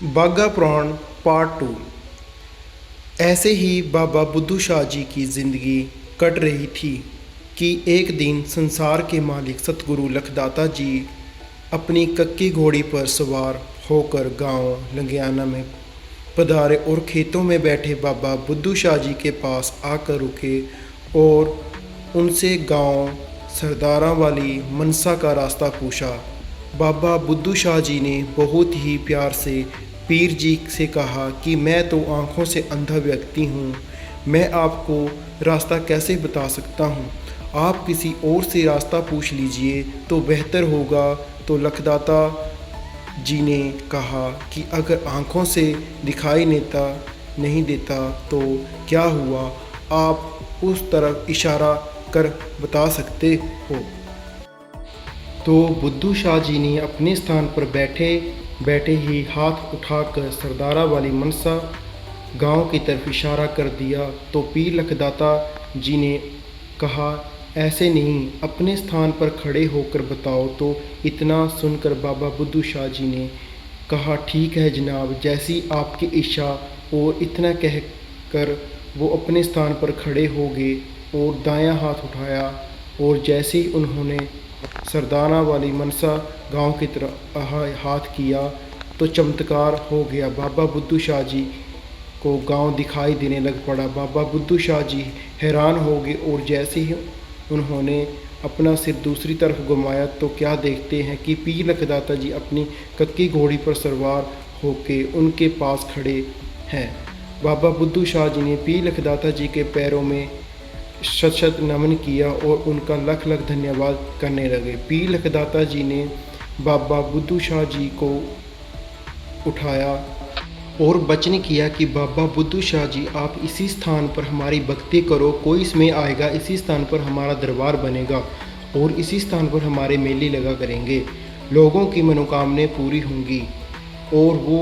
बाघा पुराण part 2। ऐसे ही बाबा बुद्धू शाह जी की ज़िंदगी कट रही थी कि एक दिन संसार के मालिक सतगुरु लखदाता जी अपनी कक्की घोड़ी पर सवार होकर गांव लंगियाना में पधारे और खेतों में बैठे बाबा बुद्धू शाह जी के पास आकर रुके और उनसे गांव सरदारा वाली मनसा का रास्ता पूछा। बाबा बुद्धू शाह जी ने बहुत ही प्यार से पीर जी से कहा कि मैं तो आँखों से अंधा व्यक्ति हूँ, मैं आपको रास्ता कैसे बता सकता हूँ, आप किसी और से रास्ता पूछ लीजिए तो बेहतर होगा। तो लखदाता जी ने कहा कि अगर आँखों से दिखाई नहीं देता तो क्या हुआ, आप उस तरफ इशारा कर बता सकते हो। तो बुद्धू शाह जी ने अपने स्थान पर बैठे बैठे ही हाथ उठाकर सरदारा वाली मनसा गांव की तरफ इशारा कर दिया। तो पीर लखदाता जी ने कहा, ऐसे नहीं, अपने स्थान पर खड़े होकर बताओ। तो इतना सुनकर बाबा बुद्धू शाह जी ने कहा, ठीक है जनाब, जैसी आपकी इच्छा। और इतना कहकर वो अपने स्थान पर खड़े हो गए और दायां हाथ उठाया और जैसे ही उन्होंने सरदाना वाली मनसा गांव की तरफ हाथ किया तो चमत्कार हो गया। बाबा बुद्धू शाह जी को गांव दिखाई देने लग पड़ा। बाबा बुद्धू शाह जी हैरान हो गए और जैसे ही उन्होंने अपना सिर दूसरी तरफ घुमाया तो क्या देखते हैं कि पीर लखदाता जी अपनी कक्की घोड़ी पर सवार होके उनके पास खड़े हैं। बाबा बुद्धू शाह जी ने पीर लखदाता जी के पैरों में शत शत नमन किया और उनका लख लख धन्यवाद करने लगे। पीर लखदाता जी ने बाबा बुद्धू शाह जी को उठाया और वचन किया कि बाबा बुद्धू शाह जी, आप इसी स्थान पर हमारी भक्ति करो, कोई समय आएगा इसी स्थान पर हमारा दरबार बनेगा और इसी स्थान पर हमारे मेले लगा करेंगे, लोगों की मनोकामनाएं पूरी होंगी और वो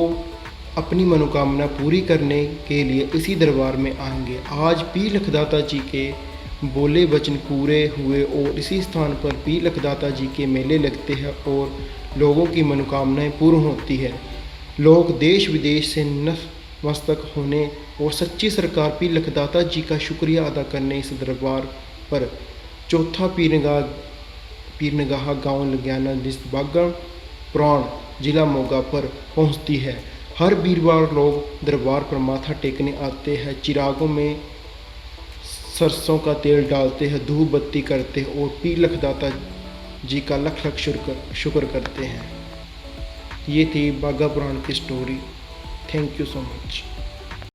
अपनी मनोकामना पूरी करने के लिए इसी दरबार में आएंगे। आज पीर लखदाता जी के बोले वचन पूरे हुए और इसी स्थान पर पीर लखदाता जी के मेले लगते हैं और लोगों की मनोकामनाएं पूर्ण होती है। लोग देश विदेश से नतमस्तक होने और सच्ची सरकार पीर लखदाता जी का शुक्रिया अदा करने इस दरबार पर चौथा पीरनगाह गांव लंगियाना डिस्ट्रिक्ट बाघा पुराण जिला मोगा पर पहुंचती है। हर वीरवार लोग दरबार पर माथा टेकने आते हैं, चिरागों में सरसों का तेल डालते हैं, धूप बत्ती करते हैं और पीर लखदाता जी का लख लख शुक्र करते हैं। ये थी बाघा पुराण की story. Thank you so much.